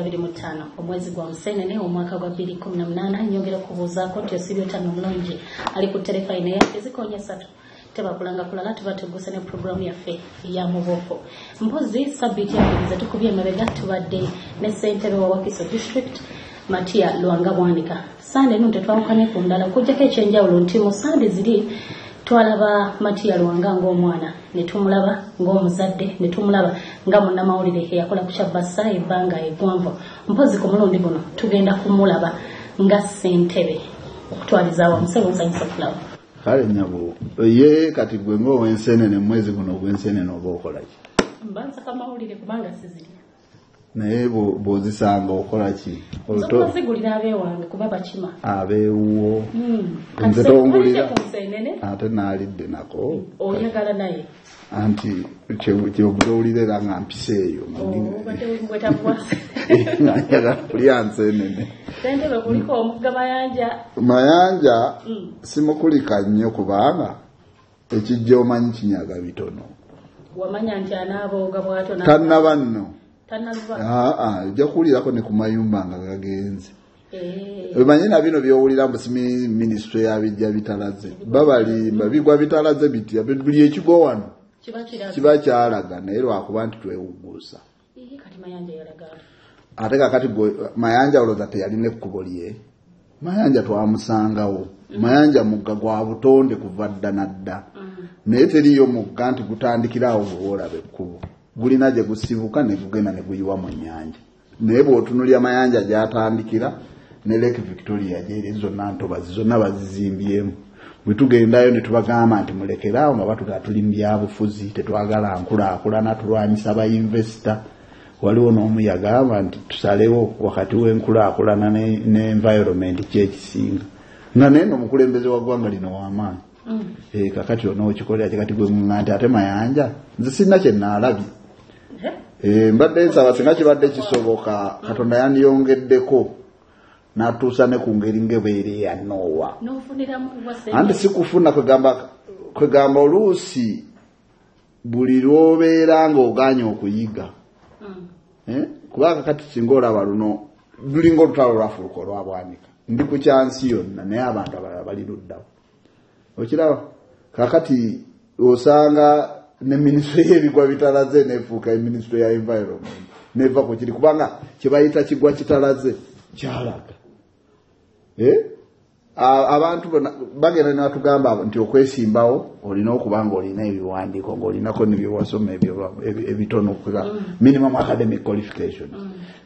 25 omwezi gwa Musenene omwaka gwa 2018 nyongera kubuuzaako nti osibyo tano mulungi ali ku telefone yaffe zikonya 3 tebakulanga kulala tubateguse ne programu yaffe ya muboko mpozi sabiti yakiriza tukubye emabega tubadde ne ssentebe wa Wakiso district Matia Luanga Bwanika sande nunte twawukane ku ndala kujjako ekyenjawulo nti mu sande ziri twalaba Matia Luanga ng'omwana ne tumulaba ng'omuzadde ne tumulaba nga munnamawulire yakola ku Kyabassa ebbanga eggwanvu mpozi ku mulundi guno tugenda kumulaba nga ssentebe okutwaliza awamu nsanyusa kulaba kale nyabo ye kati gwe ng'owensenene mwezi guno ogwensenene oba okola ki mbanza kamawulire kubanga siziri naye bw'ozisanga okola ki zigulira abeewange kuba bakima abeewuwo nze tongulira ate naalidde nako oyagala naye anti kyobutowulira era nga mpiseeyo nganyagala kulya nsenene sentebe kuliko omugga mayanja simukulika nnyo kubanga ekijja omanyi kinyaga bitono wamanya nti anaabooga bwatyo tannaba nno ojja kuwulirako ne ku mayumba nga gagenze omanyi na bino byowulira mu minisitule yabijja bitalaze babalimba bigwa bitalaze bitya buli ekigo wano kiba kyalaga naye lwakuba nti twewuguusa ate kakati mayanja olowooza teyalina ekkubo lye mayanja twamusangawo mayanja mugga gwa butonde kuva dda nadda naye teriyo mugga nti gutandikirawo bw'olaba ekkubo gulina gye gusibuka ne gugenda ne guyiwa mu nnyanja naye bw'otunulya mayanja gy'atandikira ne Lake Victoria gyeri zonna ntobazi zonna bazizimbyemu bwe tugendayo ne tubagamba nti mulekeraawo nga batugaa tuli mu byabufuzi tetwagala nkulaakulana tulwanyisa bayinvesita waliwo n'omu yagamba nti tusalewo wakati w'enkulaakulana ne-environment kyekisinga nga naye n'omukulembeze wa ggwanga lino w'amaanyi kakati onookikolera kikati gwe muŋŋa nti ate mayanja nze sirina kye naalabye mbadde nsaba singa kibadde kisoboka Katonda yandiyongeddeko n'atuusa ne ku ngeri ng'ebeere ya Noowa anti sikufuna kwegamba oluusi buli lw'obeera ng'oganye okuyiga kubanga kati singa olaba luno lulinga olutalo lwafuluka olwa Bwanika ndi ku kyansi yonna naye abantu abalala bali luddawo okiraba kakati osanga ne minisitule y'ebigwa bitalaze nefuuka minisitule ya environment neva ku kiri kubanga kibayita kigwa kitalaze kyalaga abantu bagenda ne batugamba nti okwesimbawo olina okuba nga olina ebiwandiiko ng'olinako nebyewasoma ebitono okuga minimum academic qualification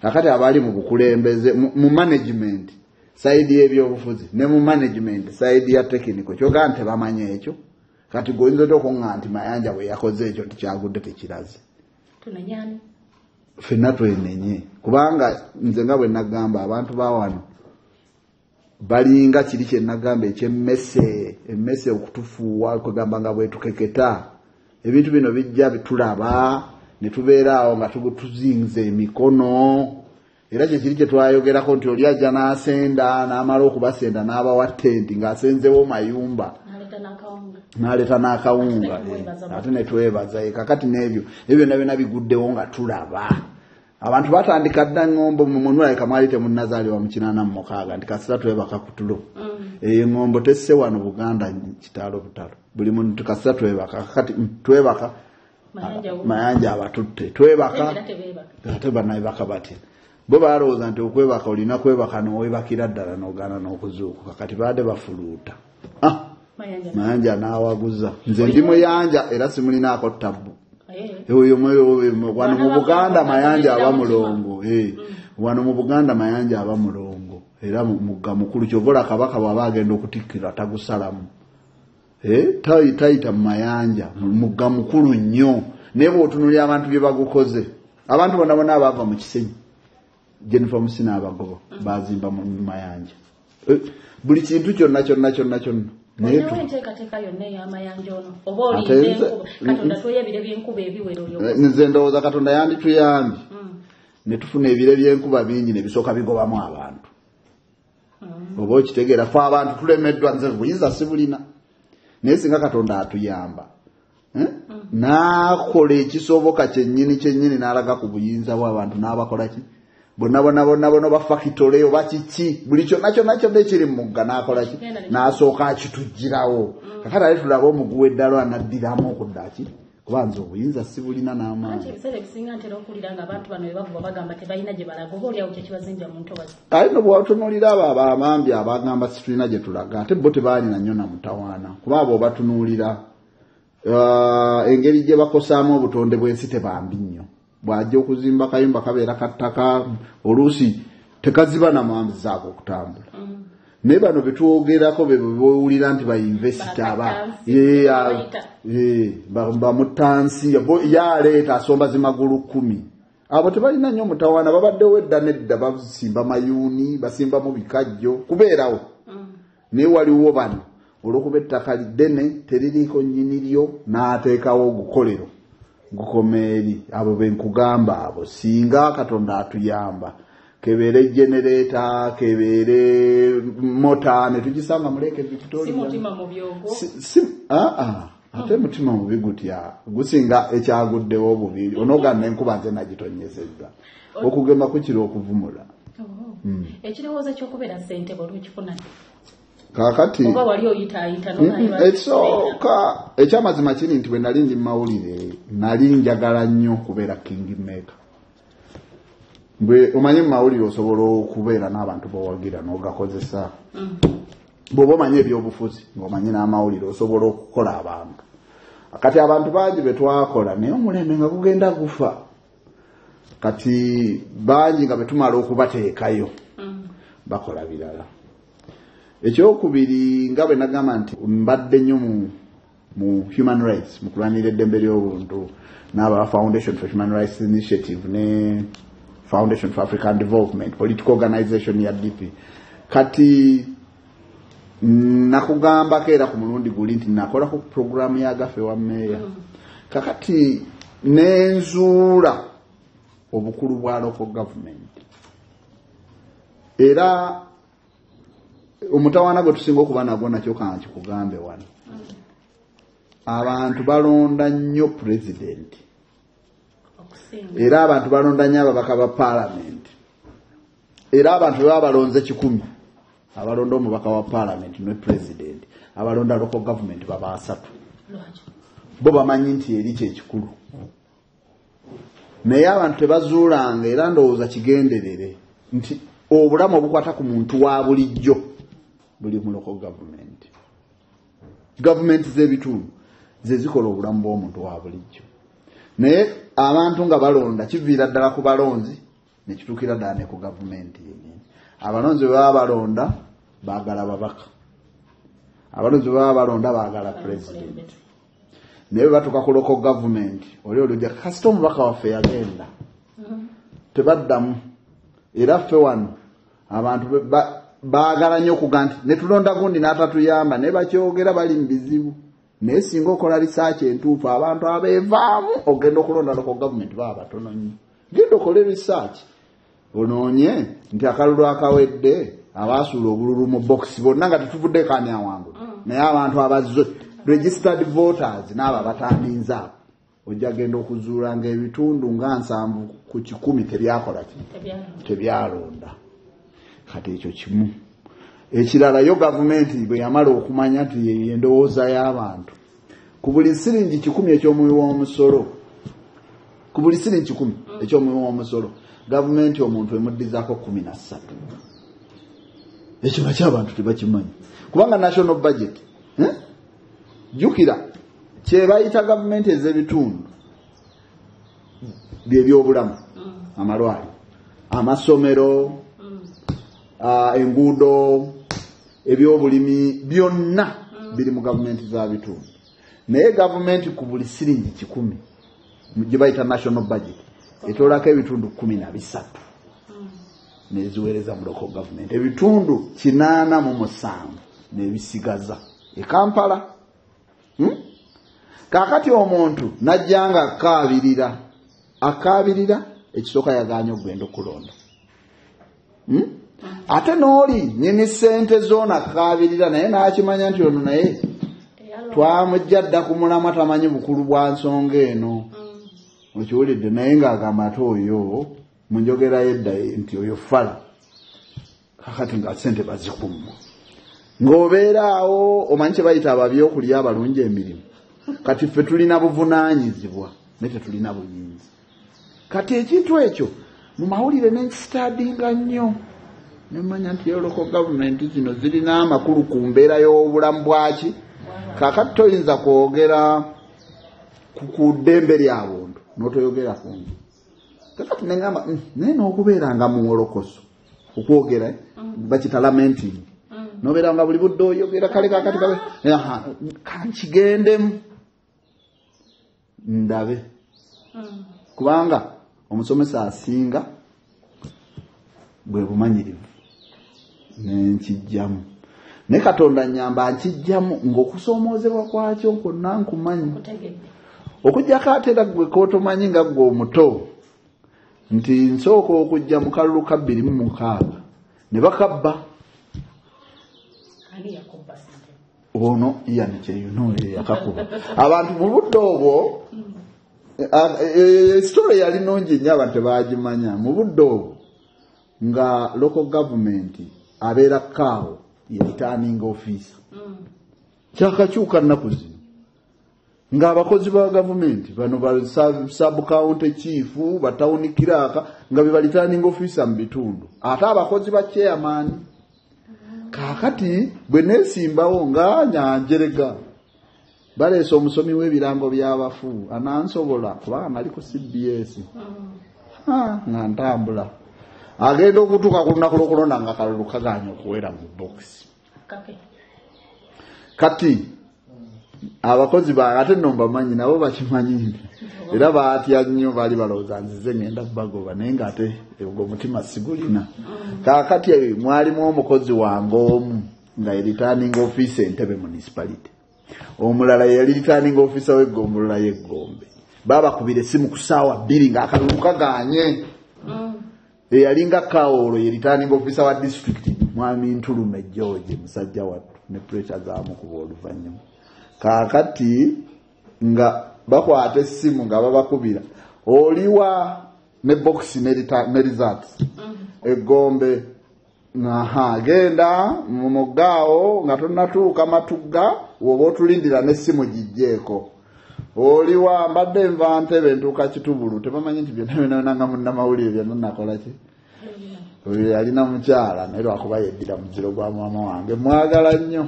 kakati abali mu bukulembeze mu management side y'ebyobufuzi ne mu management side ya technical kyoga nti bamanya ekyo kati goyinza okuŋŋa nti mayanja bwe yakoze ekyo tikyagudde tekiraze tunanyani ffenna twenenye kubanga nze nga bwe nagamba abantu bawano balinga kiri kye nagamba emmese okutufuuwa kwegamba nga bwetukeketa ebintu bino bijja bitulaba ne tubeeraawo nga tuzinze emikono era kye kiri kye twayogerako nti oli ajja n'asenda n'amala okubasenda n'abawa ttenti ng'asenzewo mayumba n'aleeta n'akawunga ate ne twebaza kakati n'ebyo byonna biguddewo nga tulaba abantu batandika dda ngombo mu munula kamali temunnazaali wa mukinana mu mukaaga nti kasita twebaka kutulo ngombo tesse wano Buganda kitalo butalo buli muntu kasita twebaka kati twebaka mayanja abatutte twebaka ate banaye bakabati bo balowooza nti okwebaka olina kwebaka n'owebakira ddala n'ogaana n'okuzuukuka kati baade bafuluuta mayanja n'awaguza nze ndi muyanja era simulinaako tabbu wano mu Buganda mayanja aba mulongo wano mu Buganda mayanja aba mulongo era mugga mukulu kyovola kabaka bw'aba agenda okutikkira tagusalamu tayita mu mayanja mugga mukulu nnyo naye bw'otunulira abantu bye bagukoze abantu bonna bonna abava mu Kisenyi Jennifer Musina abagoba bazimba mu mayanja buli kintu kyonna naye enteekateeka yonna ey'amayanja ono oba olinde Katonda tuyebire by'enkuba ebiwero nze ndowooza Katonda yandituyambye ne tufuna ebire by'enkuba bingi ne bisooka bigobamu abantu oba okitegeera fe abantu tulemeddwa nze buyinza sibulina naye singa Katonda atuyamba n'akola ekisoboka kyennyini n'alaga ku buyinza bw'abantu n'abakola ki bonna bafa kitole oba kiki buli kyonna ekiri mu mugga n'akola ki n'asooka akitugirawo kakati ali tulaba omuguwa eddalo anaddiramu okuddaki kuba nze obuyinza si bulina n'amaanyi ali no bwatunuulira abo abamambye abagamba situlina gye tulaga ate bo tebaalina nnyo na mutawaana kuba abo obatunuulira engeri gye bakosaamu obutonde bw'ensi tebambi nnyo bw'ajja okuzimba kayumba kabeera kattaka oluusi tekaziba na manzi zaako okutambula naye bano betwogerako bewulira nti bayinvesita bamutansi yaleeta asomba zimagulu 10 abo tebalina nnyo mutawaana babaddewo edda nedda basimba mayuuni basimbamu bikajjo kubeerawo naye waliwo bano olw'okuba ettaka ddene teririiko nnyiniryo n'ateekawo ogukolero gukomeeri abo benkugamba abo singa Katonda atuyamba kebeere generator kebeere mota ne tugisanga muleke Victoria si mutima mu byogo ate mutima mubi gutya gusinga ekyaguddewo obubi onoganna enkuba nze nagitonyezezza okugema kukira okuvumula ekirowoozo ky'okubeera ssente olwekifuna kakati oba wali oyitaayita ekisooka ekyamazima kiri nti bwe nali ndi mawulire nali njagala nnyo okubeera kingmaker bwe omanyi mu mawulire osobola okubeera n'abantu bowagira n'ogakozesa bw'oba omanyi ebyobufuzi ng'omanyi n'amawulire osobola okukola abantu kati abantu bangi be twakola naye omulembe nga gugenda gufa kati bangi nga betumala okubateekayo bakola birala ekyokubiri nga bwe nagamba nti mbadde nnyo mu human rights mu kulwanira eddembe ly'obuntu n'aba Foundation for Human Rights Initiative ne Foundation for African Development political organization ya DP kati nakugambako era ku mulundi guli nti nakola ku programu ya gafe wa meya kakati nenzuula obukulu bwa local government era omutawaana gwe tusinga okuba nagwo nakyo kanki kugambe wano abantu balonda nnyo president era abantu balonda nnyo ababaka ba parliament era abantu baba balonze 100 abalonda omubaka wa parliament ne president abalonda local government baba 3 bo bamanyi nti eri kyekikulu naye abantu tebazuulanga era ndowooza kigenderere nti obulamu obukwata ku muntu wa bulijjo buli mu local government z'ebitundu ze zikola obulamu bw'omuntu wa bulijjo naye abantu nga balonda kiviira ddala ku balonzi ne kituukira ddala ne ku gavumenti yennyini abalonzi bwe baba balonda baagala babaka abalonzi bwe baba balonda baagala president naye bwe batuuka ku local government oli olujja kasita omubaka waffe yagenda tebaddamu era ffe wano abantu baagala nnyo okuga nti ne tulonda gundi n'atatuyamba naye bakyogera bali mu bizibu naye singa okola research entuufu abantu abeevaamu ogenda okulonda local government baba batono nnyo genda okole research onoonye nti akalulu akawedde abaasuula obululu mu box bonna nga tetuvudde kaani awangulu naye abantu abazze registered voters n'abo abatandinze abo ojja genda okuzuula ng'ebitundu nga 7 ku 10 tebyakola tebyalonda kati ekyo kimu ekirala yo gavumenti bwe yamala okumanya nti endowooza y'abantu ku buli siringi 10 ekyomuwi w'omusolo ku buli siringi 10 ekyomuwi w'omusolo gavumenti omuntu emuddizaako 13 ekyo naky'abantu tebakimanyi kubanga national budget jjukira kyebayita gavumenti ez'ebitundu by'ebyobulamu amalwaliro amasomero enguudo ebyobulimi byonna biri mu gavumenti za bitundu naye gavumenti ku buli siringi 10 gye bayita national budget etoolako ebitundu 13 neziweereza mu local government ebitundu 87 nebisigaza e Kampala kakati omuntu najjanga akaabirira ekisooka yaganya okugenda okulonda ate n'oli nyini ssente zoona akaabirira naye n'akimanya nti ono naye twamujja dda ku mulamwa tamanyi bukulu bwa nsonga eno okiwulidde naye ng'agamba ate oyo munjogera yedda nti oyo fala kakati nga sente bazikumwa ng'obeeraawo omanyi kye bayita ababyokulya abalungi emirimu kati ffe tulina buvunaanyizibwa ne tetulina buyinza kati ekintu ekyo mu mawulire n'ekisitadinga nnyo nemanya nti local government zino zirina amakulu ku mbeera y'obulamu bwaki kakati toyinza kwogera ku ddembe lyabuntu n'otoyogera ku nju kakati nengamba naye n'okubeera nga muwolokoso okwogera bakita lamenting nobeera nga buli budde oyogera kale kakati kankigendemu ndabe kubanga omusomesa asinga bwe bumanyirivu nenkijjamu ne Katonda nyamba nkijjamu ng'okusoomoozebwa kwakyo kwonna nkumanyi okujjako ate era gwe kootomanyi nga gwe omuto nti nsooka okujja mu kalulu ka 26 ne bakabba ono yani kyeyunoole yakakuba abantu mu budde obwo story yali nungi nnyo abantu tebaagimanya mu budde obwo nga local government abeera kaawo ye returning officer kyakakyuka nnaku zino ng'abakozi ba gavumenti bano ba sub county chief ba town clerk nga be returning officer mu bitundu ate abakozi ba chairman kakati bwe nesimbawo nga nyanjerega baleese omusomi w'ebirango by'abafu anansobola kubanga nali ku CBS nga ntambula agenda okutuuka ku lunaku lw'okulonda nga kalulu kaganya okuwera mu box kati abakozi ate nno mbamanyi nabo bakimanyi nti era baatya nnyo baali balowooza nzize ngenda bagoba naye ng'ate ogwo omutima sigulina kaakati mwalimu omukozi wange omu nga ye returning officer Entebbe municipality omulala yali returning officer w'eggombolola y'Eggombe babakubira essimu ku ssaawa 2 ng'akalulu kaganye eyalinga Kaolo ye returning officer wa district mwami Ntulume George musajja wattu ne pressure zaamukuba oluvannyuma kakati nga bakwata essimu nga babakubira oliwa ne box ne results Eggombe genda mu mugaawo nga tonnatuuka Matugga woba otulindira n'essimu gijjeeko oliwa mbadde nva Ntebe ntuuka Kitubulu tebamanyi nti byonna nga munnamawulire byonna nakola ki oyo yalina mukyala naye lwakuba yeddira muziro gwa maama wange mwagala nnyo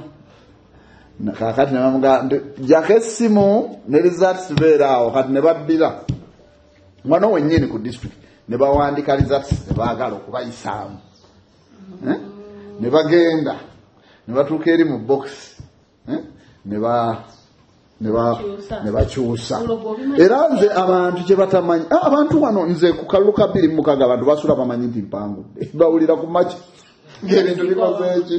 kakati nebamuga jjako essimu ne results beeraawo kati ne baddira mwana wennyini ku district ne bawandiika results ne baagala okubayisaamu ne bagenda ne batuuka eri mu box ne bakyusa era nze abantu kye batamanyi abantu wano nze ku kalulu ka 26 abantu basula bamanyi nti mpangudde bawulira ku maki ng'ebintu bikoze eki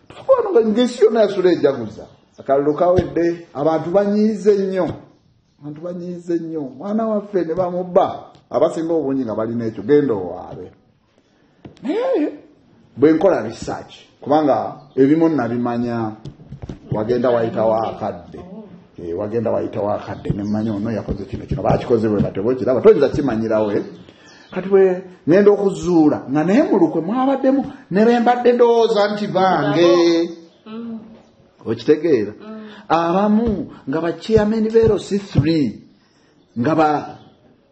twabona nga ng'ensi yonna yasula ejaguza akalulu kawedde abantu banyiize nnyo mwana waffe ne bamubba abasinga obungi nga balina ekyo genda owaabe naye bwe nkola research kubanga ebimu nabimanya wagenda wayitawo akadde nemanya ono yakoze kino baakikoze bwe batebo kiraba toyinza kimanyirawe kati bwe ngenda okuzuula nga naye mu lukwe mwabaddemu ne bembadde ndowooza nti bange okitegeera abamu nga bachairman beero C3 nga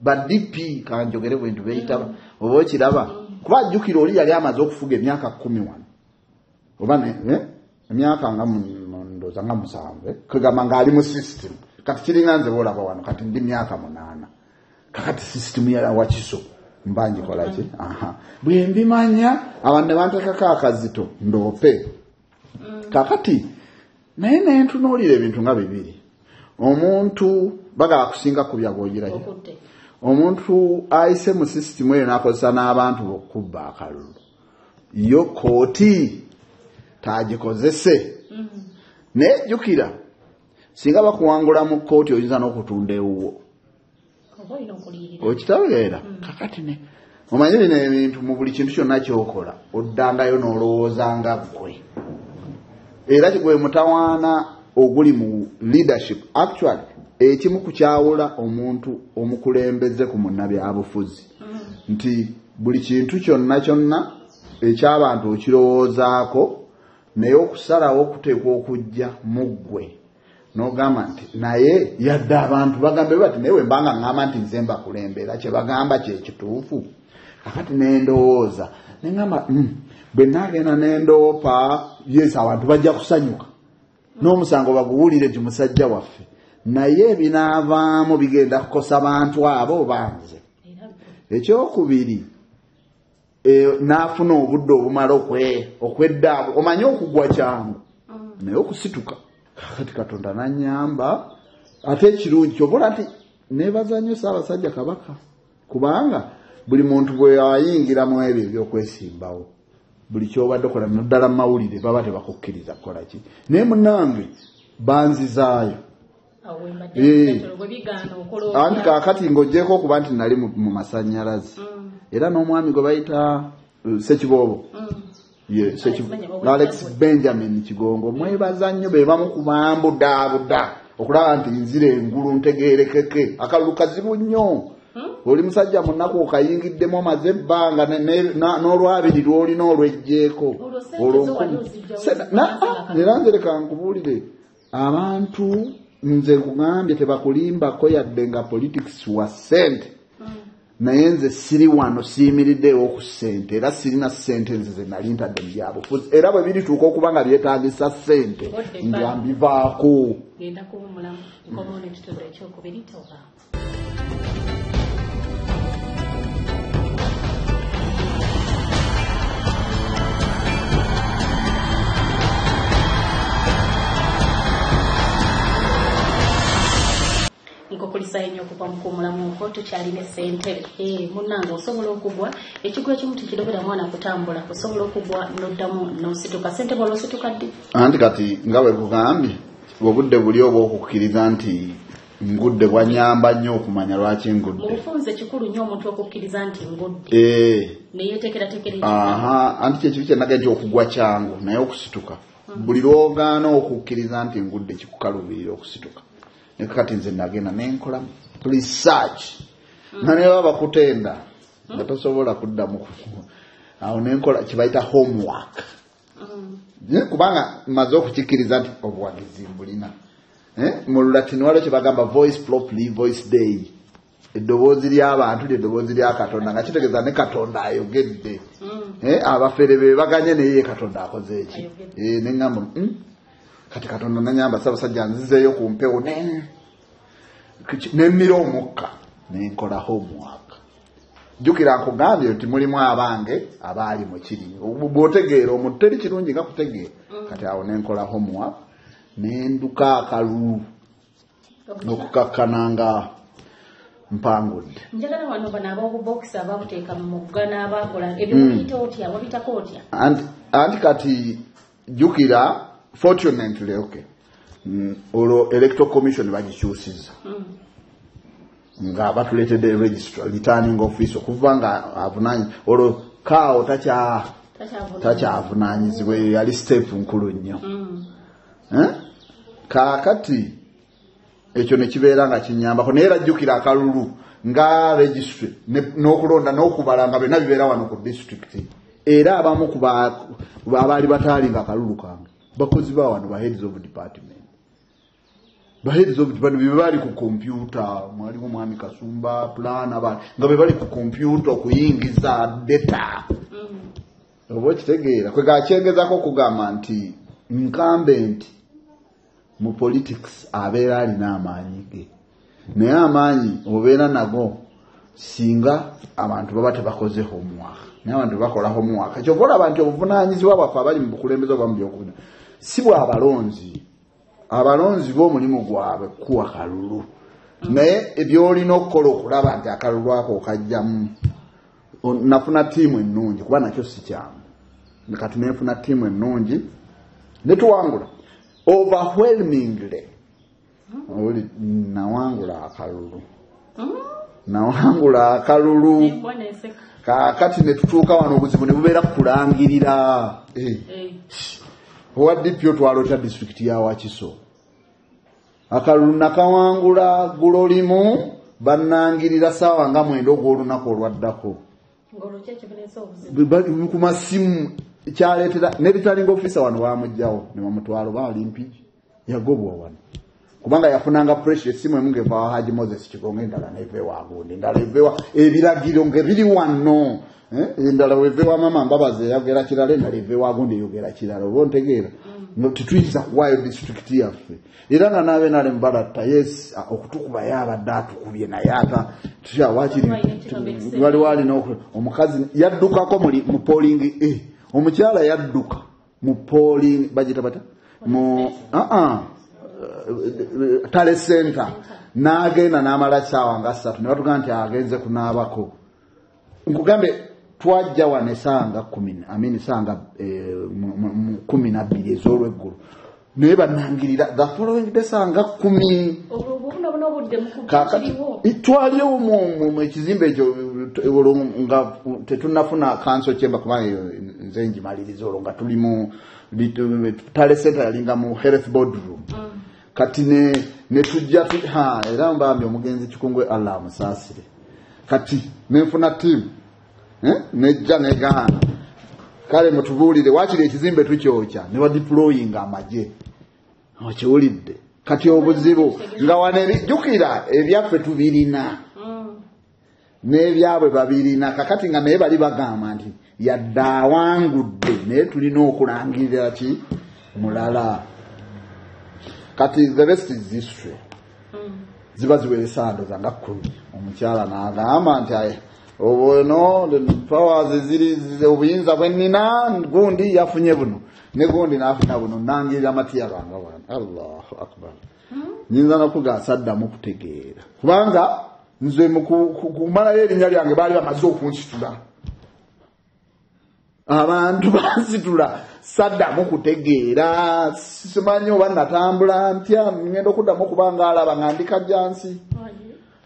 ba DP kanjogere bwentu beyita oba okiraba kuba ajjukira oli yali amaze okufuga emyaka 10 wano oba emyaka nga ndoza nga 7 kagamba nga ali mu system kati kiringa nze bolaba wano kati ndi myaka 8 kakati system ya wakiso mbanji kola ki bwe mbimanya abantu ne bantekako akazito ndope kakati naye ntunuulira ebintu nga bibiri omuntu bagala kusinga ku byagogerayo omuntu ayise mu system eyo n'akozesa n'abantu okubba akalulu yo kooti taagikozese nejjukira singa bakuwangula mu kooti oyinza n'okutunda ewuwo okitegeera kakati ne omanyi bino ebintu mu buli kintu kyonna kyokola oddangayo n'olowooza nga ggwe era gwe mutawaana oguli mu leadership actually ekimu kukyawula omuntu omukulembeze ku munnabyabufuzi nti buli kintu kyonna eky'abantu okirowoozaako naye okusalawo okuteekwa okujja muggwe n'ogamba nti naye yadde abantu bagambe bati naye wembanga ŋŋamba nti nze mbakulembera kye bagamba kye kituufu kakati nendowooza neŋŋamba bwe naagenda nendoopa yes abantu bajja kusanyuka n'omusango baguwulire ti musajja waffe naye ebinaavaamu bigenda kukosa bantu abo banze ekyokubiri n'afuna obudde obumala okweddaabo omanye okugwa kyangu naye okusituka kati Katonda nanyamba ate ekirungi kyobola nti neebaza nnyo Ssaabasajja Kabaka kubanga buli muntu bwe ayingira mu ebyo ebyokwesimbawo buli kyobadde kola naddala mu mawulire baba tebakukkiriza kukola ki naye munnange banzizaayo anti kaakati ng'oggyeko okuba nti nali mu masannyalaze era n'omwami gwe bayita Ssekiboobo Alex Benjamin Kigongo mwebaza nnyo be bamu kubambudaabuda okulaba nti nzire engulu ntegeerekeke akalulu kazibu nnyo oli musajja munaku okayingiddemu omaze ebbanga n'olwabiri lw'olina olwejjeeko era nze leka nkubuulire abantu nze kugambye tebakulimbako yadde nga politics wa ssente naye nze siri wano siyimiriddeewo ku ssente era sirina ssente nze ze nali ntadde mu byabufuzi era bwe birituuka okuba nga byetaagisa ssente nga mbivaako nkokulisa ennyo okuva mu kumulamuko tukyalina essentebe munnange osobola okugwa ekigo ekimu tikirobera mwana kutambula osobola okugwa n'oddamu n'osituka ssentebe olwosituka ddi anti kati nga bwe kugambye obudde buli oba okukkiriza nti ngudde bwanyamba nnyo okumanya lwaki ngudde mu bufunze kikulu nnyo omuntu okukkiriza nti ngudde neyeteekerateekera anti kyekibi kyenage nti okugwa kyangu naye okusituka buli lwogaana okukkiriza nti ngudde kikukaluubirira okusituka nekati nze nagenda nenkola research nga ne baba bakutenda nga tosobola kuddamu awo nenkola kibayita homework kubanga maze okukikkiriza nti obuwagizi mbulina mu Lulatini waliwo kye bagamba voice properly voice day eddoboozi ly'abantu ly'eddoboozi lya Katonda nga kitegeeza ne Katonda ayogedde abafere be baganye naye Katonda akoze eki neŋŋamba kati Katonda nanyamba Ssaabasajja nzizeeyo ku mpewo nemmira omukka nenkola homework jjukira nkugambye nti mulimu abange abaali mu kiri bw'otegeera omuntu teri kirungi nga kutegeera kati awo nenkola homework nenduka akalulu okukakkana nga mpangudde njagala wano bano ab'obubokisi ababuteeka mu mugga n'abakola ebyo mubiyita otya wabitako otya anti kati jjukira fortunately olwo electoral commission bagikyusizza nga batuleetedde registrar returning office okuva nga avunanyi olwo kaawo takyavunaanyizibwa yali step nkulu nnyo kaakati ekyo ne kibeera nga kinyambako naye era jjukira akalulu nga registry n'okulonda n'okubala nga byonna bibeera wano ku district era abamu ku abaali bataalinga akalulu kange bakozi ba wano ba heads of department be bali ku kompyuta mwalimu mwami Kasumba plan nga be bali ku kompyuta okuyingiza data oba okitegeera kwe gakyengezako okugamba nti nkambe nti mu politics abeera alina amaanyi ge naye amaanyi obeera nago singa abantu baba tebakoze homework naye abantu bakola homework kyova olaba nti obuvunaanyizibwa bwaffe abali mu bukulembeze oba mu byokubina si abalonzi b'omulimu gwabwe kuwa kalulu naye ebyolina okukola okulaba nti akalulu ako okajjamu nafuna ttiimu ennungi kuba nakyo si kyangu kati nenfuna ttiimu ennungi ne tuwangula overwhelmingly nawangula akalulu kaakati ne tutuuka wano obuzibu ne bubeera kulangirira owaddipyo twalota district ya Wakiso akalulu nakawangula gulolimu bannangirira ssaawa nga 9 ogw'olunaku olwaddako ngolo cheche beneza obuzibu ku masimu kyaleetera n'ebitalinga ofisa wano bamugjawo ne bamutwala ba Olympic yagobwa wano kubanga yafunanga pressure essimu emu ngeva wa Haji Moses Kigonga endala nevewa agundi endala evewa ebiragiro ngebiri wano endala wevewa mama Mbabazi yagera kirala endala evewa agundi yogera kirala oba ontegeera tituyinza kuwaayo district yaffe era nga naabe nale mbalata yes okutukuba yabadde atukubye naye ata tukyawakiri wali omukazi yaddukako mu polling omukyala yadduka mu polling bagita bata mu Tale Center n'agenda n'amala ssaawa nga 3 ne batugamba nti agenze kunaabako nkugambe twajja wano esanga 10 sanga 12 ez'olweggulu naye banangirira the following day sanga 10 twaliwo mu ekizimbe ekyo nga tetunafuna kanso kyemba kubanga nze njimaliriza olwo nga tuli mu Tale Center yalinga mu health boardroom kati ne tujja era mbambi omugenzi Kikungwe Allah amusaasire kati nenfuna team nejja negaana kale mutubuulire wakiri ekizimbe tukyokya ne badeploying amagye okiwulidde kati obuzibu nga wanebijjukira ebyaffe tubirina n'ebyabwe babirina kakati nga naye bali bagamba nti yadde awangudde naye tulina okulangirira ki mulala kati the rest is history ziba ziweresa ndoza nga 10 omukyala n'agamba nti obwono powers ziri obuyinza bwennina gundi yafunye buno ne gundi n'afuna buno nangirira amatiya banga wana Allahu akbar nyinza nakugasa addamu kutegeera kubanga nze kumalayo erinnya lyange baali bamaze okunsitula abantu basitula saddamu kutegeera simanyi oba natambula ntya ngenda okuddamu kubanga alaba nga ndika jansi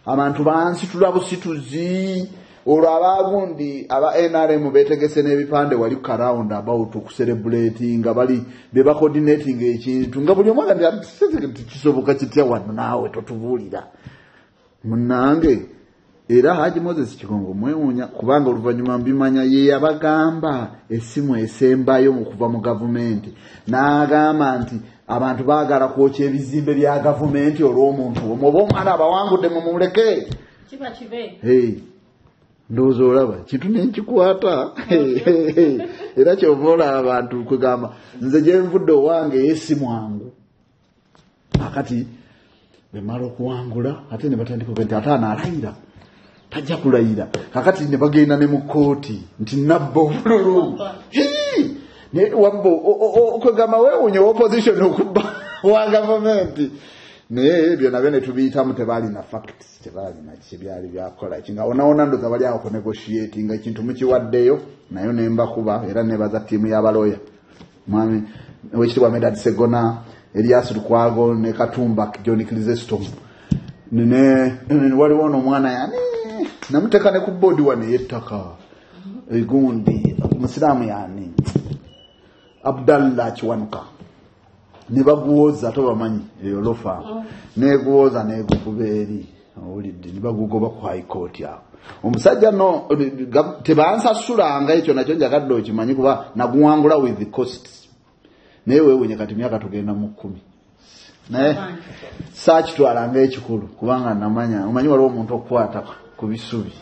abantu bansitula busituzi olwo abagundi aba NRM betegese n'ebipande wali karound about okucelebrate nga bali beba coordinating ekintu nga buli omwana ndi kisoboka kitya wano naawe totubuulira munange era Haji Moses Kigongo mwewunya kubanga oluvanyuma mbimanya ye yabagamba essimu esembayo okuva mu gavumenti n'agamba nti abantu baagala kwokya ebizimbe bya gavumenti olw'omuntu omuba omwana abawangudde mu muleke kiba kibe ndowooza olaba kintu nenkikwata era kyova abantu kugamba nze gye nvudde owange yessimu wangu akati bemala okuwangula ate ne batandika nti ate anaalayira tajja kulayira kakati ne bagenda ne mu kooti nti nabba obululu okugamba weewunya opposition okubba wa gavumenti naye ebyo nabyo ne tubiyitamu tebaalina facts tebaalina kibyali byakola kinga onaona ndoza bali awo kunegotiating ekintu mukiwaddeyo nayo ne mbakuba era nebaza ttiimu y'abaloya mwami owekitibwa Medad Segona Elias Lukwago ne Katumba John Chrysostom waliwo n'omwana yani namuteka ne ku board wane yettaka egundi musiraamu yani Abdallah Kiwanuka ne baguwoza tobamanyi eyo lofa neguwoza negukubeeri owulidde ne bagugoba ku high court awo omusajja no tebansasulanga ekyo nakyo njagadde okimanyi kuba naguwangula with the costs naye weewunye kati myaka tugenda mu 10 naye saakitwalanga ekikulu kubanga namanya omanyi waliwo omuntu okukwata ku bisubi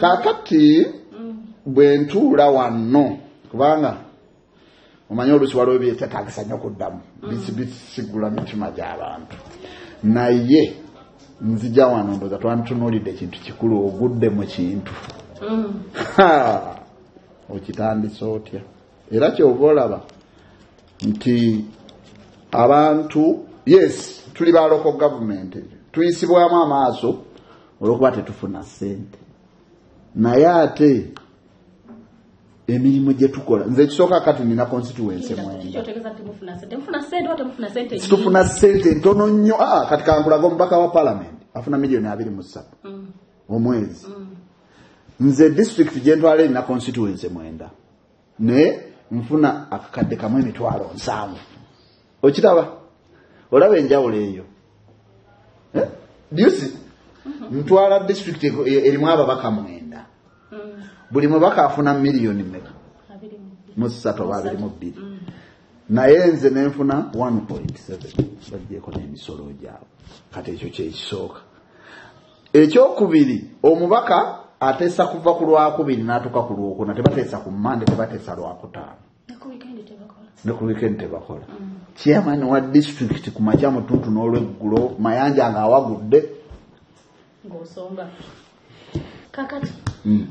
kakati bwe ntuula wano kubanga omanyi olusi waliwo byetetaagisa nnyo kuddamu bisigula mitima gy'abantu naye nzija wano ndoza twantunuulidde ekintu kikulu ogudde mu kintu okitandisa otya era kyova olaba nti abantu yes tuli ba local government tuyisibwamu amaaso olwokuba tetufuna ssente naye ate emirimu gye tukola nze kisooka kati nina constituency mwenda tufuna ssente ntono nnyo kati kankulaga omubaka wa parliament afuna $2.3 omwezi nze district gye ntwala erina constituency mwenda naye nfuna akakadde kamu $7,000 okitaba olaba enjawulo eyo do you see ntwala district erimu ababaka mwenda buli mubaka afuna miliyoni mmeka mu 3 oba 22 naye nze nenfuna 1.7 bagyeko n'emisolo gyabwe kati ekyo kyekisooka. Ekyokubiri omubaka ateesa kuva ku Lwakubiri n'atuuka ku Lwokuna, tebateesa ku Mande, tebateesa Lwakutaano ne ku weekend tebakola. Chairman wa district ku makya mutuntu n'olweggulo Mayanja ng'awagudde ng'osomba kakati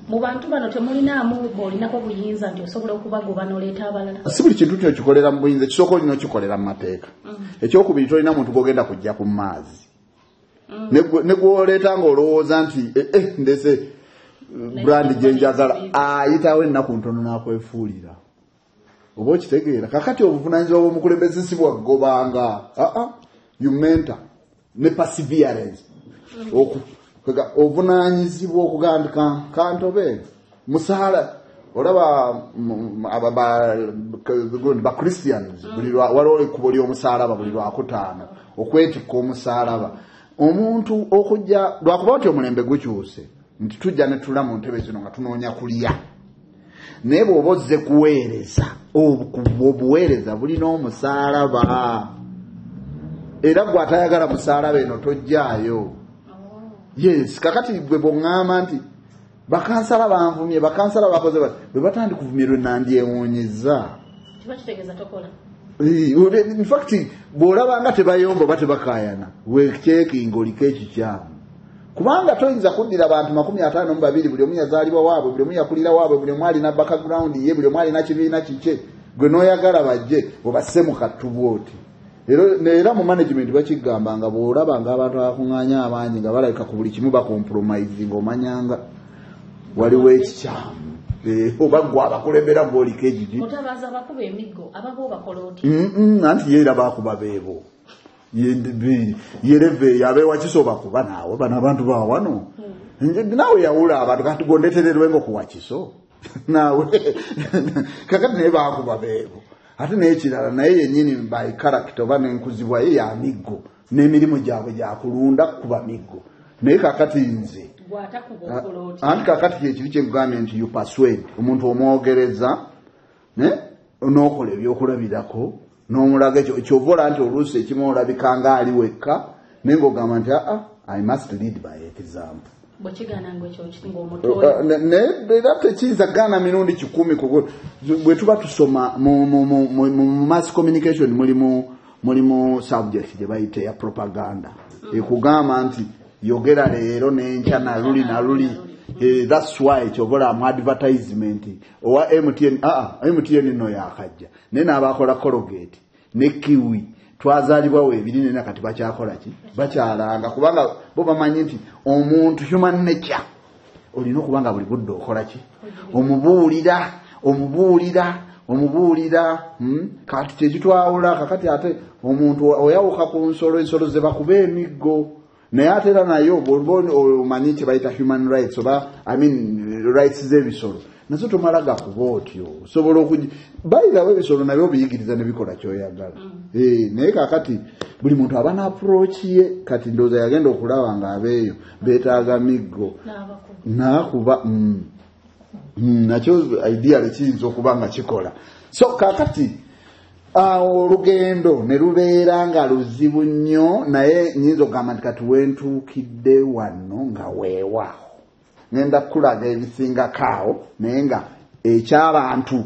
mu bantu bano temulinaamu b'olinako buyinza nti osobola okubagoba n'oleeta abalala. Si buli kintu kino kikolera mu buyinza, ekisooka olina okikolera mu mateeka. Ekyokubiri tolina muntu gwogenda kujja ku maazi ne gw'oleeta ng'olowooza nti ndese brand gye njagala ayitawo ennaku ntono n'akwefuulira. Oba okitegeera kakati obuvunaanyizibwa bw'omukulembeze si bwaggobanga you mentor ne perseverance obuvunaanyizibwa okugandika kantobe musaala olaba ba Christians waliwo ekkubo ly'omusaalaba buli Lwakutaano okwetikka omusaalaba omuntu okujja lwakuba nti omulembe gukyuse nti tujja ne tula mu ntebe zino nga tunoonya kulya naye bw'oba ozze kuweereza obuweereza bulina omusaalaba era gwe atayagala musaalaba eno tojjaayo. Yes, kakati gwe bw'oŋŋamba nti bakansala banvumye bakansala bakoze bwe batandi kuvumirwa nandyewuunyizza kitegeeza tokola. In fact bw'olaba nga tebayomba oba tebakaayana weekeekinga oliko ekikyamu kubanga toyinza kuddira abantu 52 buli omu yazaalibwa waabwe buli omu yakulira waabwe buli omu alina background ye buli omu alina kibiina kike gwe n'oyagala bajje obasse mu kattubu oti. Era mu management bakigamba nga bw'olaba nga abantu abakuŋŋaanya abangi nga balabika ku buli kimu bakompromise ng'omanyanga waliwo ekikyamu oba gwe abakulembera ng'oliko egigi mutabaza bakuba emiggo ababo bakola oti anti yeera bakuba beebo yereve abeewakiso bakuba naawe bano abantu baawano naawe yawula abantu kati gondetererwenga okuwakiso naawe kakati naye bakuba beebo ate n'ekirala naye yennyini by character oba n'enkuzibwa ye ya miggo n'emirimu gyabwe gyakulunda kuba miggo naye kakati nze anti kakati kyekiri kyekugambye nti you persuade omuntu omwogereza n'okola ebyokulabirako n'omulaga ekyovola nti oluusi ekimu olabika nga ali wekka naye ng'ogamba nti I must lead by example. Era tekiyinza gaana mirundi 10 bwe tuba tusoma mu mass communication mulimu subject gye bayita ya propaganda ekugamba nti yogera leero n'enkya naluli that's why kyobola mu advertisement owa MTN no yakajja naye n'abakola Colgate ne Kiwi twazaalibwa weebiri nena kati bakyakola ki bakyalanga kubanga bo bamanyi nti omuntu human nature olina okubanga buli budde okola ki omubuulira kati kyekitwawula kakati ate omuntu oyawuka ku ensolo ze bakuba emiggo naye ate era nayo omanyi kye bayita human rights oba rights z'ebisolo nazo tomala gakuba otyo osobola bayirawo ebisolo nabyo biyigiriza ne bikola kyoyagala naye kakati buli muntu aba na approach ye kati ndowooza yagenda okulaba ng'abeeyo beetaaga miggo n'akuba nakyo ideal kiyinza okuba nga kikola so kakati olugendo ne lubeera nga luzibu nnyo naye nyinza okugamba nti kati wentuukidde wano nga weewaawo ngenda kulaga ebisingakaawo naye nga ekyabantu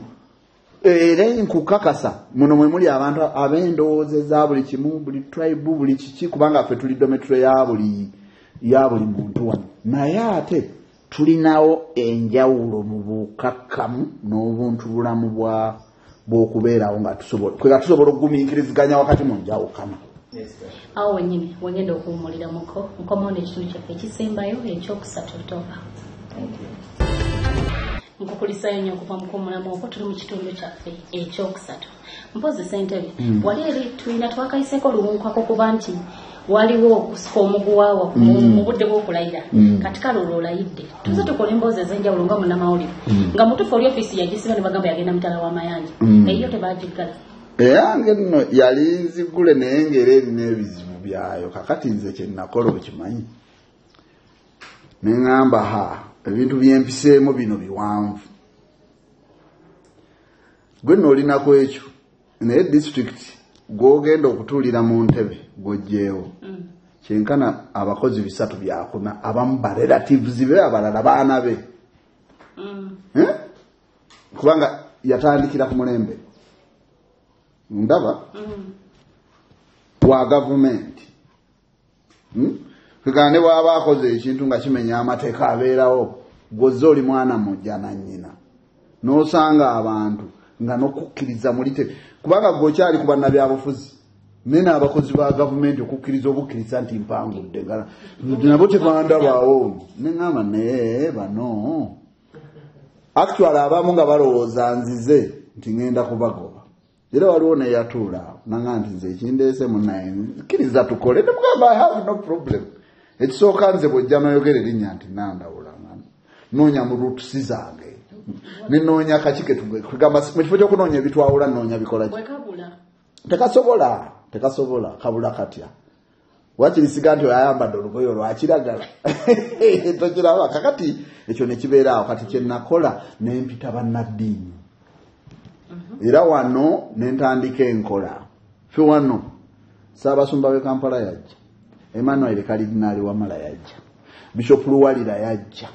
era nkukakasa muno mwe muli abantu ab'endowooza eza buli kimu buli tribe buli kiki kubanga ffe tuli dometro ya buli muntu wano naye ate tulinawo enjawulo mu bukakkamu n'obuntu bulamu bw'okubeerawo nga tusobola okugumiikiriziganya wakati mu njawukana awo wennyini wengenda okuwumulira nkomawo n'ekitundu kyaffe ekisembayo ekyokusatu October. Nkukulisayo nnyo okuva mu kumulamu okwo tuli mu kitundu kyaffe ekyokusatu mpozi ssentebe wali eri tulina twakayiseeko luwunkako kuba nti waliwo okusika omuguwaawa mu budde bw'okulayira kati kale olwo olayidde tuze tukole emboozi ez'enjawulo nga munnamawulire nga mutufu oli ofiisi yagisiba ne bagamba yagenda mutala w'amayanja eyo tebagiggala eyange nno yali nzigule naye ng'era erina ebizibu byayo kakati nze kye nakola okimanyi ne ŋŋamba ebintu byempiseemu bino biwanvu gwe n'olinako ekyo naye district gw'ogenda okutuulira mu ntebe gw'ojjeewo kyenkana abakozi 3 byakuna abamu ba relatives be abalala baana be kubanga yatandikira ku mulembe ndaba wa gavumenti kugane bw'aba akoze ekintu nga kimenya amateeka abeerawo gwoze oli mwana mujja na nnyina n'osanga abantu nga n'okukkiriza mulite kubanga gwokyali ku bannabyabufuzi nene abakozi ba gavumenti okukkiriza obukkiriza nti mpangudde ngala nabo tebandabaawo neŋŋamba naye bano actually abamu nga balowooza nzize nti ŋŋenda kubagoba era waliwo neyatuula awo naŋŋa nti nze ekindeese munaye kkiriza tukole nemugamba I have no problem ekisooka nze bwojja noyogera erinnya nti nandawula noonya mu rutusi zange nenoonya kakike tugamba mu kifo ky'okunoonya ebitwawula noonya bikola ki tekasobola kabula katya wakirisiga nti ayambadde olugoye olwakiragala tokiraba kakati ekyo nekibeeraawo kati kyenakola nempita bannaddiini era wano nentandika enkola fe wano Ssaabasumba w'e Kampala yajja Emmanuel Kalidinaali Wamala yajja Bishop Luwalira yajja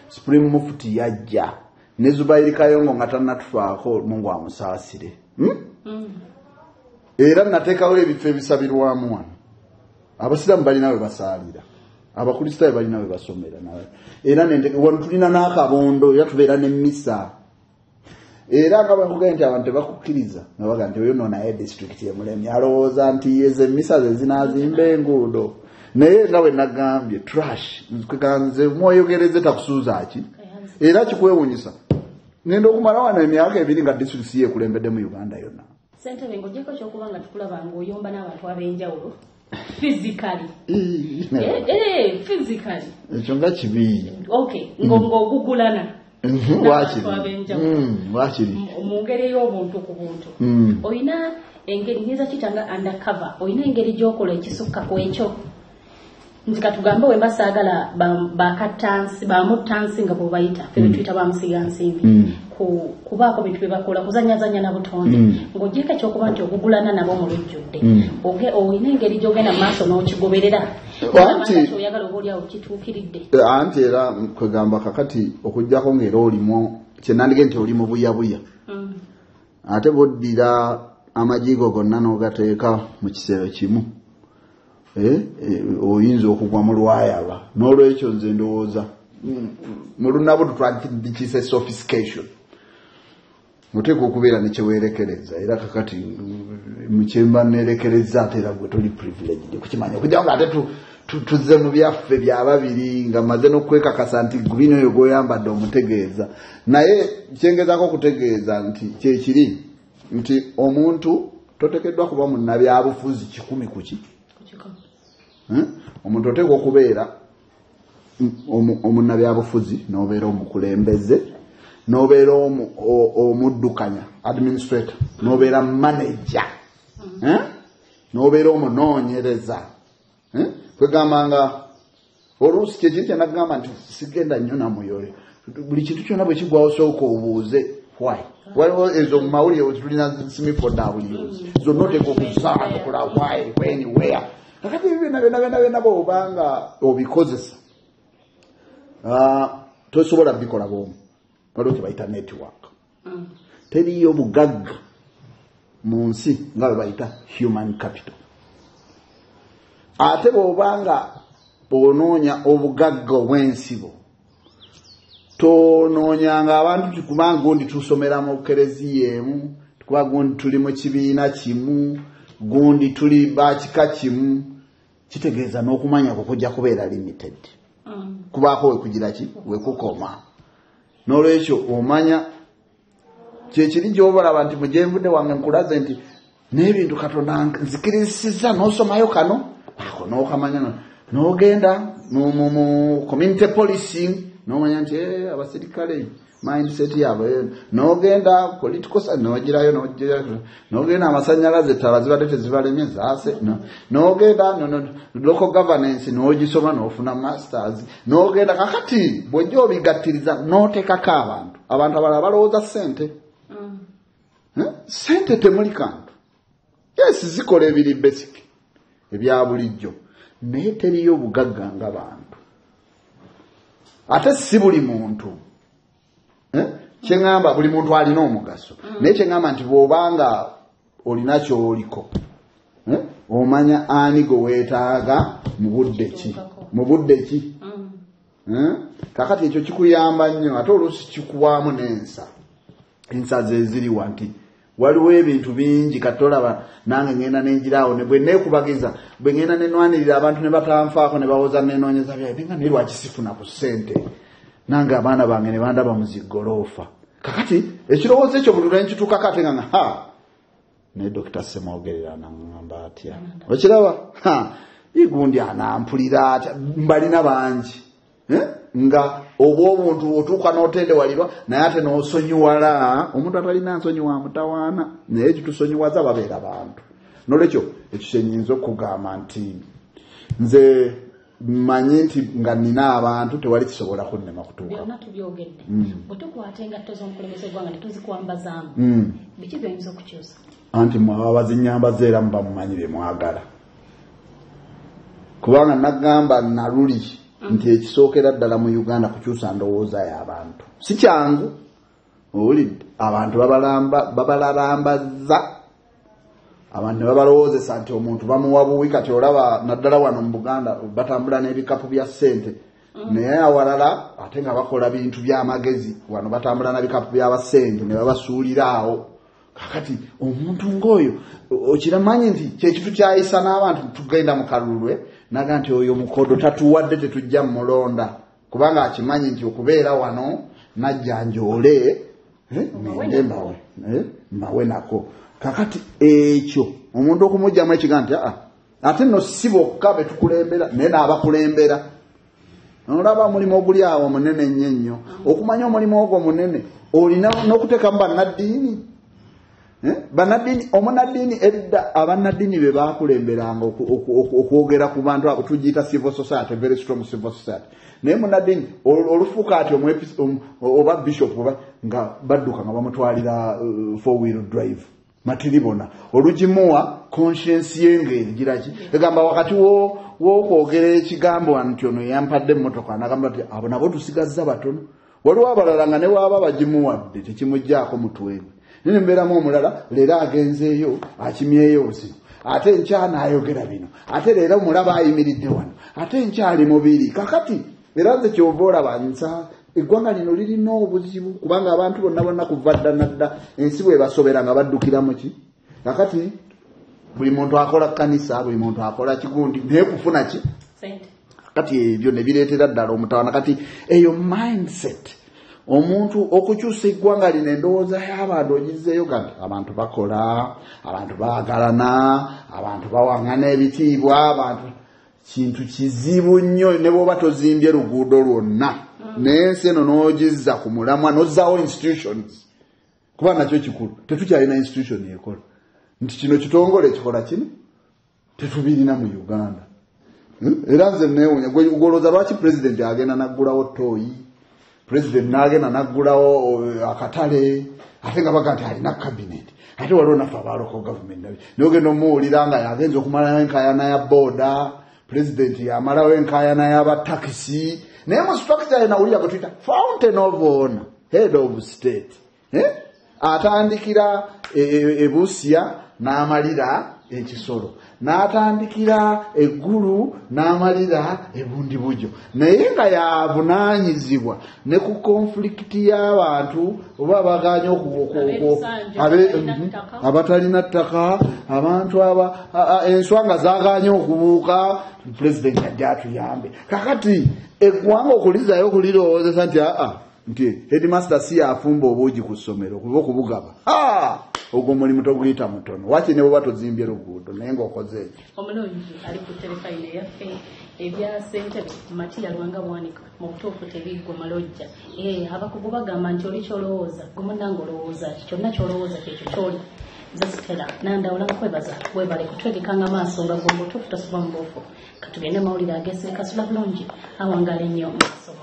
Supreme Mufti yajja ne Zubairi Kayongo nga tannatufaako Mungu amusaasire era nateekawo ebifo ebisabirwamu wano abasiraamu balina we basaalira abakristaayo balina we basomera nawe era wano tulina n'akabondo era tubeera n'emmisa era nga bakugamba nti abantu tebakukkiriza nga baga nti oyo naye district y'Emulemi alowooza nti yeze emmisa ze zinaazimba enguudo naye nga bwe nagambye trash kweganze mwoyogereze takusuuza ki era kikwewunyisa ngenda okumala wano emyaka 2 nga district yeekulembedde mu Uganda yonna sente bengojeko kyokuba nga tukulaba ng'oyomba n'abantu ab'enjawulo physically physically ekyo nga kibi okay ng'ogugulana wakiri mu ngeri y'obuntu ku buntu oyina engeri nyinza kitanga undercover oyina engeri gy'okola ekisukka ku ekyo nti katugambe we basaagala bakatansi bamutansi nga bwebayita febe tuyita bamusiga nsimbi kubaako bintu bye bakola kuzanyazanya na butonde ng'ogyeko ekyokuba nti ogugulana nabo mu lujjudde oyina engeri gy'ogenda mu maaso n'okigoberera oyagala oba oliawo kituukiridde anti era kwegamba kakati okuggyako ng'era olimu kyenandige nti oli mu buyabuya ate boddira amajigo gonna n'ogateeka mu kisero kimu oyinza okugwa mu lwayaba n'olwekyo nze ndowooza mu lunabu tutwandikise sophistication oteeka okubeera nekyewerekereza era kakati mukyemba nerekereza ate era gwe toli privileged kukimanya okujjawo nga ate tuzze mu byaffe bya babiri nga maze n'okwekakasa nti gubino oyo gwoyambadde omutegeeza naye kyengezako okutegeeza nti kyekiri nti omuntu toteekeddwa kuba munnabyabufuzi 10 kuki omuntu oteekwa okubeera omunnabyabufuzi n'obeera omukulembeze n'obeera omuddukanya administrator n'obeera manager n'obeera omunoonyereza kwegamba nga oluusi kyekiri kyenagamba nti sigenda nnyo namuyoyo buli kintu kyonna bwe kigwawo sooka obuuze why waliwo ezo mu mawulire tulina simifoda buliyozi zonna oteeka okuzaanukula why when where kakati byonna bw'obanga obikozesa tosobola bikola bwomu waliwo kyebayita network teriyo bugagga mu nsi nga bwe bayita human capital ate bw'obanga onoonya obugagga obw'ensibo tonoonyanga abantu kubanga gundi tusomera mu kereziya emu kuba gundi tuli mu kibiina kimu gundi tuli bakika kimu kitegeeza n'okumanya kukujja kubeera limited kubaako wekugira ki wekukoma n'olwekyo omanya kyekiri gy'obalaba nti mujenvudde wange nkulaze nti n'ebintu katonda nzikirizisiza n'osomayo kano ako n'okamanya n'ogenda mu community policing nomanya nti abasirikale mindset yabwe nogenda political side nogirayo nogenda amasanyalaze ttala zibadde tezibalemye zaase nogenda local governance nogisoma nofuna masters nogenda kakati bwojja obigattiriza notekako abantu abalala balowooza ssente ssente temuli kantu yes zikola ebiri basic ebya bulijjo naye teriyo bugagga ng'abantu ate si buli muntu kyengamba buli muntu alina omugaso naye kyengamba nti bw'obanga olina kyoliko omanya ani gwe weetaaga mu budde ki kakati ekyo kikuyamba nnyo ate oluusi kikuwaamu ensa zeziriwa nti waliwo ebintu bingi kati olaba nange ngenda nenjiraawo ne bwe neekubagiza bwe ngenda nenwanirira abantu ne batanfaako ne bawoza nenoonyeza byabenga naye lwaki sifuna ku ssente nange abaana bange ne bandaba mu ziggoloofa kakati ekirowoozo ekyo buli lwenkituukako ate nga naye Dr. Semwogerera naŋŋamba atya okiraba igundi anampulira atya mbalina bangi nga oba obuntu otuuka n'otendewalirwa naye ate n'osonyiwala omuntu atalina nsonyiwa mutawaana naye ekitusonyiwaza babeera bantu nolwekyo ekyo kyenyinza okugamba nti nze manyi nti nga nina abantu tewali kisobola kunnema kutuuka byonna tubyogedde bwe tukwata engatto z'omukulembeze gwanga ne tuzikwambazaamu biki by'oyinza okukyusa anti abazinyambaza era mubamumanyi bye mwagala kubanga nagamba naluli nti ekisookera ddala mu Uganda kukyusa ndowooza y'abantu si kyangu owulidde abantu babalalambaza abantu ne babalowoozesa nti omuntu bamuwa buwi kati olaba naddala wano mu Buganda batambula n'ebikapu bya ssente naye awalala ate nga bakola bintu by'amagezi wano batambula na bikapu by'abasente ne babasuulira awo kakati omuntu ng'oyo okiramanyi nti kyekitu kyayisa n'abantu tugenda mu kalulwe naga nti oyo mukodo tatuwadde tetujja mulonda kubanga akimanyi nti okubeera wano najja njoole mbawe nako kakati ekyo omuntu okumugjamu ekigambo nti ate nno si bokka be tukulembera naye n'abakulembera olaba omulimu oguli awo munene nnyo nnyo okumanya omulimu ogwo munene olina n'okuteekamu bannaddiini banadini omunadini edda abanadini be bakulemberanga okwogera ku bantu abo tujita civil society very strong civil society naye munadini olufuka ati oba bishop oba nga badduka nga bamutwalira 4-wheel drive matiribona olugimuwa conscience yenge giraki egamba wakati wo kwogera ekigambo nti ono yampadde emmotoka nagamba nti abo nabo tusigazza batono waliwo abalala nga ne waaba bagimuwadde tekimugjaako mutwe nene mbeeramu omulala leero agenzeeyo akimyeyo obuzibu ate nkyana ayogera bino ate leero mulaba ayimiridde wano ate nkyali mubiri kakati era nze kyova olaba nsa eggwanga lino lirina obuzibu kubanga abantu bonna kuva dda nadda ensi bwe basobera nga baddukira mu ki kakati buli muntu akola kkanisa buli muntu akola kigundi naye kufuna ki kati ebyo ne bireetera ddala omutawana kati eyo mindset omuntu okukyusa eggwanga lino endowooza y'abantu ogizeeyo kati abantu bakola abantu baagalana abantu bawaŋŋana ebitiibwa abantu kintu kizibu nnyo ne bw'oba tozimbye luguudo lwonna n'ensi eno n'ogizza ku mulamwa n'ozzaawo institutions kuba nakyo kikulu tetukyalina institution ekola nti kino kitongole ekikola kino tetubirina mu Uganda era nze neewunya gwolooza lwaki president agenda naggulawo tooyi president n'agenda naggulawo akatale ate nga baga nti alina cabinet ate waliwo naffe abaloko government nogenda omuwulira nga yagenza okumalawo enkaayana ya booda president yamalawo enkaayana y'abatakisi naye mu structure yenawulira gwe tuyita fountain of honor head of state atandikira ebusia n'amalira ekisolo n'atandikira eggulu n'amalira ebundi bujo naye nga yavunaanyizibwa ne ku konflikiti y'abantu oba baganya abatalina ttaka abantu enswanga zaganya okubuuka pulezidenti ajja atuyambe kakati eggwanga okulizayo okulirowoozesa nti headmaster si yafumba obuugi ku ssomero kuba okubugaba ogwo mulimu toguyita mutono waki ne bwoba tozimbye luguudo naye ng'okoze ekyo omulungi ali ku telefayina yaffe ebya ssentebe material wanga bwanika mu butuufu tebiggwa malojja abakugu bagamba nti oli kyolowooza gumunanga olowooza kyonna kyolowooza kyekyo kyoli nze Stella Nandawula nkwebaza webale kutwegekanga maaso nga gwe mutuufu tosoba mu buufu katugende mawulire ageesirika sula bulungi awangala ennyo mu masomo